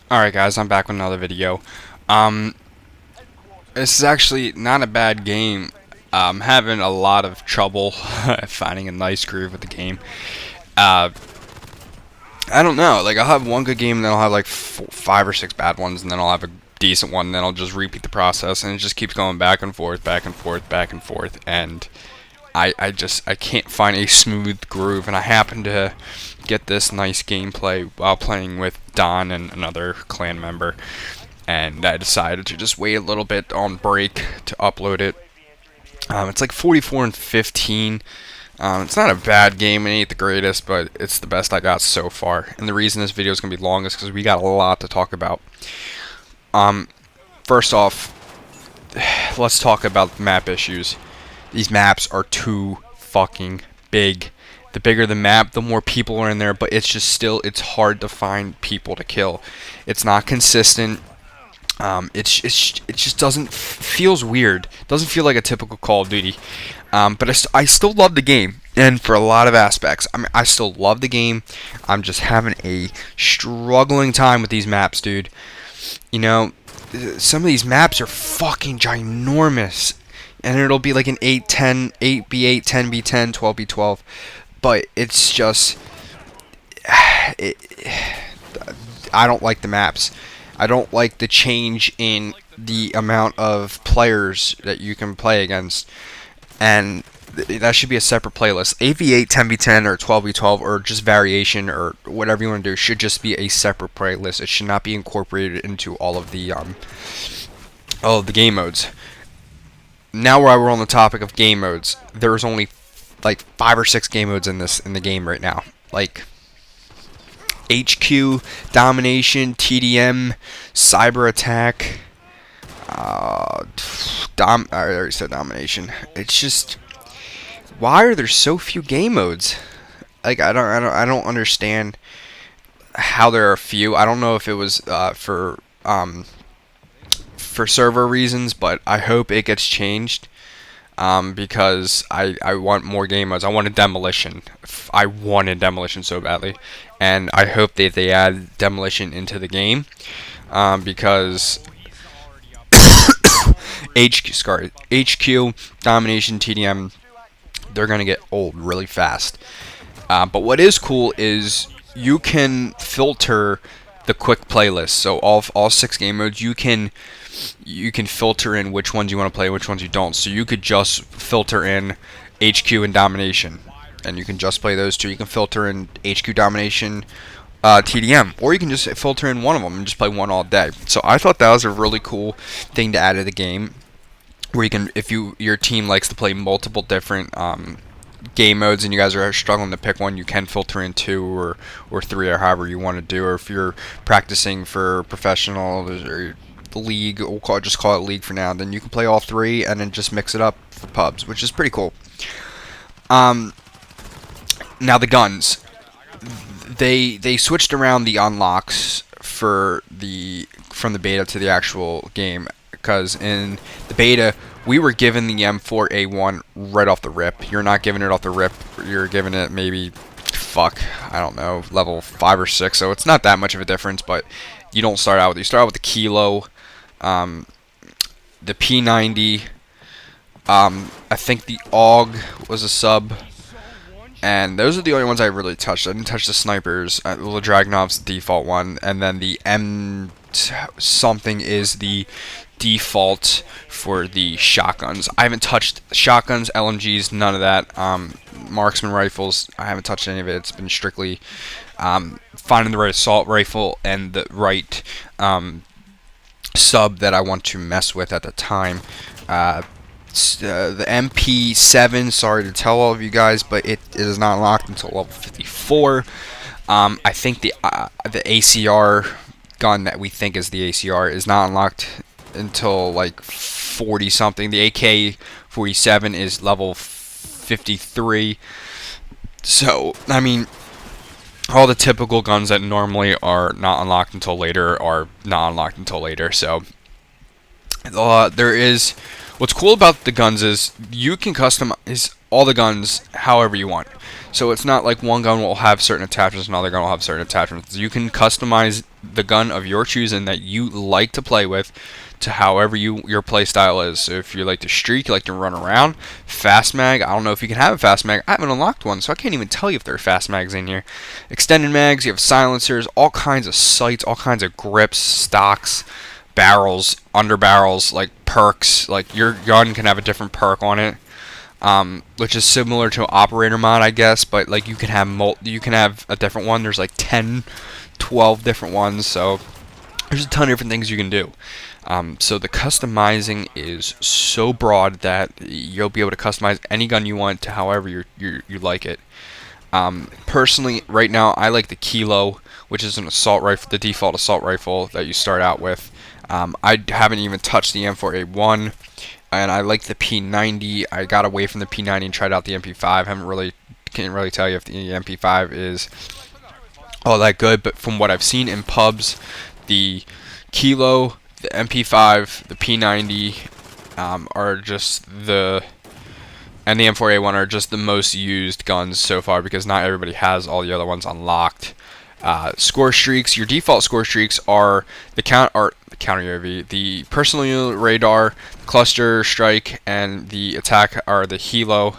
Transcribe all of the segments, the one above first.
Alright guys, I'm back with another video. Um, this is actually not a bad game. I'm having a lot of trouble finding a nice groove with the game. Uh, I don't know, like I'll have one good game and then I'll have like 5 or 6 bad ones and then I'll have a decent one and then I'll just repeat the process and it just keeps going back and forth, back and forth, back and forth, and I can't find a smooth groove, and I happen to get this nice gameplay while playing with Don and another clan member, and I decided to just wait a little bit on break to upload it. It's like 44 and 15. It's not a bad game, it ain't the greatest, but it's the best I got so far. And the reason this video is going to be long is because we got a lot to talk about. First off, let's talk about map issues. These maps are too fucking big. The bigger the map, the more people are in there, but it's just still, it's hard to find people to kill. It's not consistent. It just doesn't, feels weird. It doesn't feel like a typical Call of Duty. But I still love the game, and for a lot of aspects. I mean, I still love the game. I'm just having a struggling time with these maps, dude. You know, some of these maps are fucking ginormous. And it'll be like an 8-10, 8v8, 10v10, 12v12. But it's just... I don't like the maps. I don't like the change in the amount of players that you can play against. And that should be a separate playlist. 8v8, 10v10, or 12v12, or just variation, or whatever you want to do, should just be a separate playlist. It should not be incorporated into all of the game modes. Now while we're on the topic of game modes, there's only like 5 or 6 game modes in the game right now. Like HQ, Domination, TDM, Cyber Attack, I already said Domination. It's just, why are there so few game modes? Like I don't understand how there are a few. I don't know if it was for server reasons, but I hope it gets changed, because I want more game modes. I wanted Demolition. I wanted Demolition so badly, and I hope that they add Demolition into the game, because HQ, Domination, TDM, they're gonna get old really fast. But what is cool is you can filter the quick playlist. So all 6 game modes, you can filter in which ones you want to play, which ones you don't. So you could just filter in HQ and Domination, and you can just play those two. You can filter in HQ, Domination, TDM, or you can just filter in one of them and just play one all day. So I thought that was a really cool thing to add to the game, where you can, if your team likes to play multiple different game modes and you guys are struggling to pick one, you can filter in 2 or 3, or however you want to do. Or if you're practicing for professional or the league, just call it league for now, then you can play all 3 and then just mix it up for pubs, which is pretty cool. Now the guns, they switched around the unlocks from the beta to the actual game, because in the beta we were given the M4A1 right off the rip. You're not giving it off the rip. You're giving it maybe, I don't know, level 5 or 6. So it's not that much of a difference, but you don't start out with it. You start out with the Kilo, the P90. I think the AUG was a sub. And those are the only ones I really touched. I didn't touch the snipers. The Dragunov's the default one. And then the M something is the default for the shotguns. I haven't touched shotguns, LMGs, none of that. Marksman rifles, I haven't touched any of it. It's been strictly finding the right assault rifle and the right sub that I want to mess with at the time. The MP7, sorry to tell all of you guys, but it is not unlocked until level 54. I think the ACR gun that we think is the ACR is not unlocked until like 40 something. The AK-47 is level 53. So I mean, all the typical guns that normally are not unlocked until later are not unlocked until later. So there is What's cool about the guns is you can customize all the guns however you want. So it's not like one gun will have certain attachments, another gun will have certain attachments. You can customize the gun of your choosing that you like to play with to however your play style is. So if you like to streak, you like to run around, fast mag, I don't know if you can have a fast mag. I haven't unlocked one, so I can't even tell you if there are fast mags in here. Extended mags, you have silencers, all kinds of sights, all kinds of grips, stocks, barrels, under barrels, like perks. Like your gun can have a different perk on it, which is similar to operator mod, I guess. But like you can have a different one. There's like 10, 12 different ones. So there's a ton of different things you can do. So the customizing is so broad that you'll be able to customize any gun you want to however you like it. Personally, right now, I like the Kilo, which is an assault rifle, the default assault rifle that you start out with. I haven't even touched the M4A1, and I like the P90. I got away from the P90 and tried out the MP5. Can't really tell you if the MP5 is all that good, but from what I've seen in pubs, the Kilo, the MP5, the P90 are just and the M4A1 are just the most used guns so far because not everybody has all the other ones unlocked. Score streaks, your default score streaks are the counter UAV, the personal radar, cluster strike, and the attack are the helo,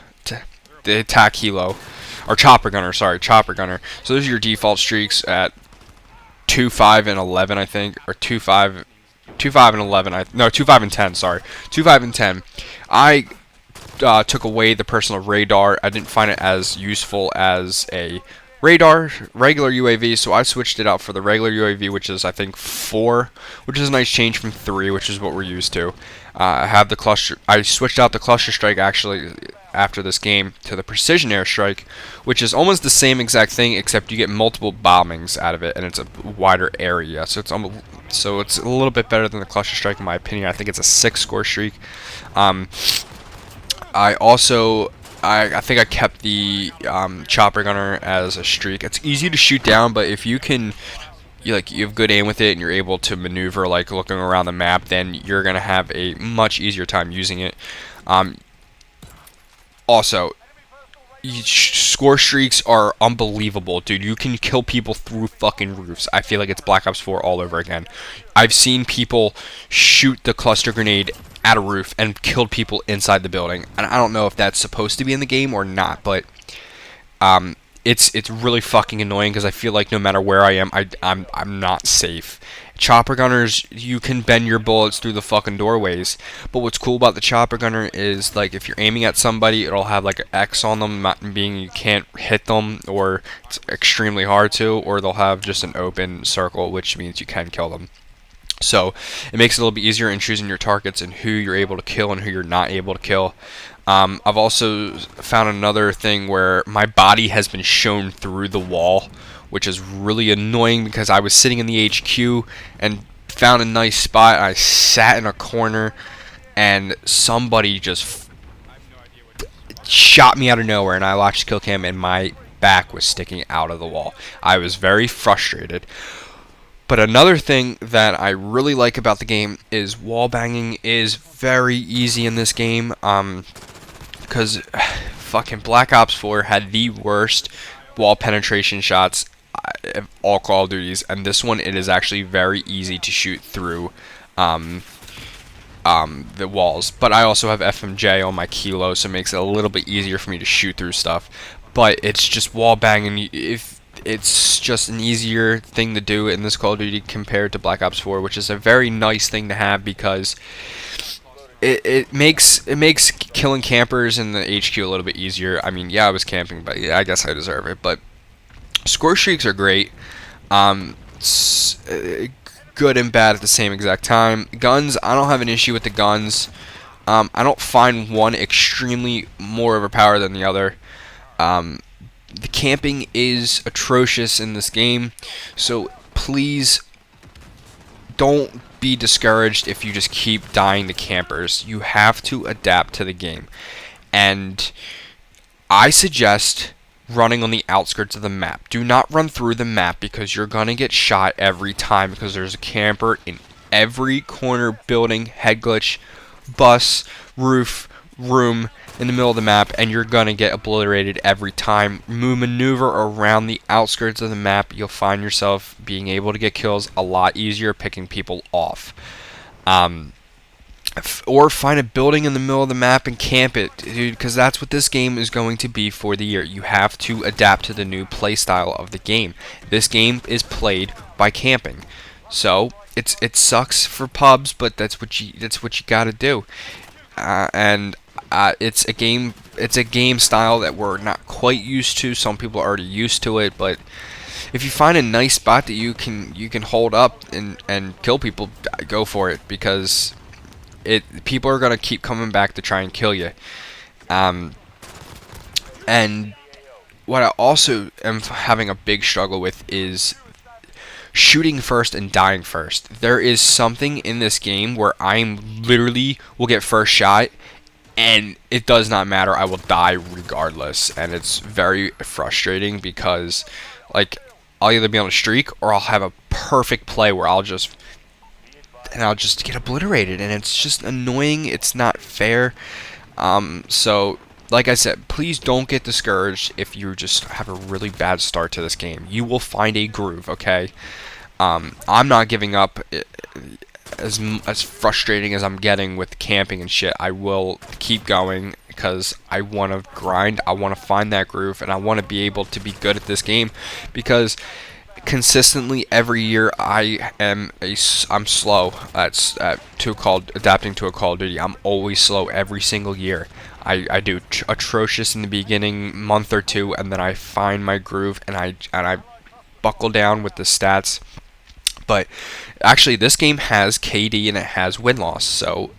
the attack helo, or chopper gunner. Sorry, chopper gunner. So those are your default streaks at 2, 5, and 11, I think, or 2, 5, 5, and 11. No, 2, 5, and 10. Sorry, 2, 5, and 10. I took away the personal radar. I didn't find it as useful as a radar regular UAV, so I switched it out for the regular UAV, which is I think 4, which is a nice change from 3, which is what we're used to. I switched out the cluster strike actually after this game to the precision airstrike, which is almost the same exact thing except you get multiple bombings out of it and it's a wider area. So it's a little bit better than the cluster strike in my opinion. I think it's a 6 score streak. I think I kept the chopper gunner as a streak. It's easy to shoot down, but if you have good aim with it and you're able to maneuver like looking around the map, then you're gonna have a much easier time using it. Also, score streaks are unbelievable, dude. You can kill people through fucking roofs. I feel like it's Black Ops 4 all over again. I've seen people shoot the cluster grenade at a roof and killed people inside the building. And I don't know if that's supposed to be in the game or not, but it's really fucking annoying because I feel like no matter where I am, I'm not safe. Chopper gunners, you can bend your bullets through the fucking doorways. But what's cool about the chopper gunner is like if you're aiming at somebody, it'll have like an X on them, being you can't hit them or it's extremely hard to, or they'll have just an open circle, which means you can kill them. So it makes it a little bit easier in choosing your targets and who you're able to kill and who you're not able to kill. I've also found another thing where my body has been shown through the wall, which is really annoying because I was sitting in the HQ and found a nice spot. I sat in a corner and somebody just shot me out of nowhere, and I watched kill cam and my back was sticking out of the wall. I was very frustrated. But another thing that I really like about the game is wall banging is very easy in this game. Because fucking Black Ops 4 had the worst wall penetration shots of all Call of Duties, and this one it is actually very easy to shoot through the walls. But I also have FMJ on my Kilo, so it makes it a little bit easier for me to shoot through stuff. But it's just wall banging. It's just an easier thing to do in this Call of Duty compared to Black Ops 4, which is a very nice thing to have because it makes killing campers in the HQ a little bit easier. I mean, yeah, I was camping, but yeah, I guess I deserve it. But score streaks are great, good and bad at the same exact time. Guns, I don't have an issue with the guns. I don't find one extremely more overpowered than the other. The camping is atrocious in this game, so please don't be discouraged if you just keep dying to campers. You have to adapt to the game, and I suggest running on the outskirts of the map. Do not run through the map because you're gonna get shot every time because there's a camper in every corner, building, head glitch, bus, roof, room in the middle of the map, and you're gonna get obliterated every time. Maneuver around the outskirts of the map, you'll find yourself being able to get kills a lot easier, picking people off. Or find a building in the middle of the map and camp it, dude, because that's what this game is going to be for the year. You have to adapt to the new playstyle of the game. This game is played by camping, so it sucks for pubs, but that's what you got to do. And it's a game style that we're not quite used to. Some people are already used to it, but if you find a nice spot that you can hold up and kill people, go for it, because people are gonna keep coming back to try and kill you. And what I also am having a big struggle with is shooting first and dying first. There is something in this game where I'm literally will get first shot and it does not matter, I will die regardless, and it's very frustrating because like I'll either be on a streak or I'll have a perfect play where I'll just get obliterated, and it's just annoying. It's not fair. So like I said, please don't get discouraged if you just have a really bad start to this game. You will find a groove, okay? I'm not giving up. As frustrating as I'm getting with camping and shit, I will keep going because I want to grind. I want to find that groove, and I want to be able to be good at this game, because consistently every year I'm slow adapting to a Call of Duty. I'm always slow every single year. I do atrocious in the beginning month or two, and then I find my groove and I buckle down with the stats. But actually, this game has KD and it has win-loss, so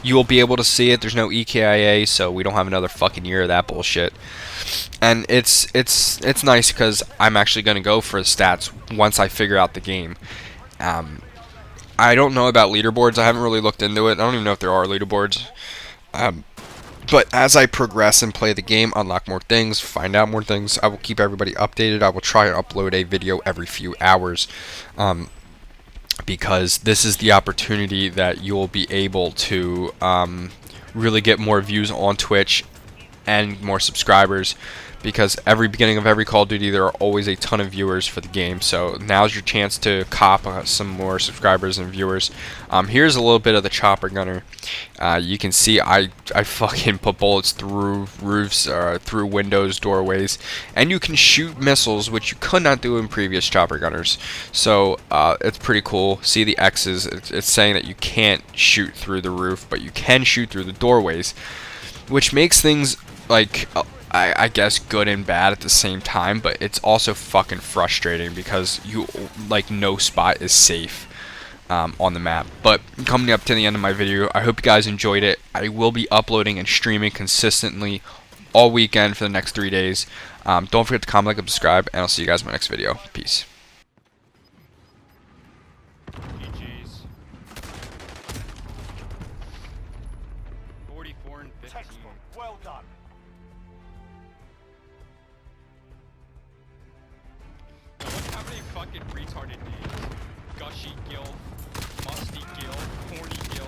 you will be able to see it. There's no EKIA, so we don't have another fucking year of that bullshit. And it's nice because I'm actually going to go for the stats once I figure out the game. I don't know about leaderboards. I haven't really looked into it. I don't even know if there are leaderboards. But as I progress and play the game, unlock more things, find out more things, I will keep everybody updated. I will try and upload a video every few hours, because this is the opportunity that you'll be able to really get more views on Twitch and more subscribers, because every beginning of every Call of Duty there are always a ton of viewers for the game. So now's your chance to cop some more subscribers and viewers. Here's a little bit of the chopper gunner. You can see I fucking put bullets through roofs, through windows, doorways, and you can shoot missiles, which you could not do in previous chopper gunners. So it's pretty cool. See the X's, it's saying that you can't shoot through the roof, but you can shoot through the doorways, which makes things like I guess good and bad at the same time, but it's also fucking frustrating because no spot is safe on the map. But coming up to the end of my video, I hope you guys enjoyed it. I will be uploading and streaming consistently all weekend for the next 3 days. Don't forget to comment, like, and subscribe, and I'll see you guys in my next video. Peace. GG's. 44 and 15. Textbook. Well done. Look how many fucking retarded names. Gushy Gill, Musty Gill, Horny Gill.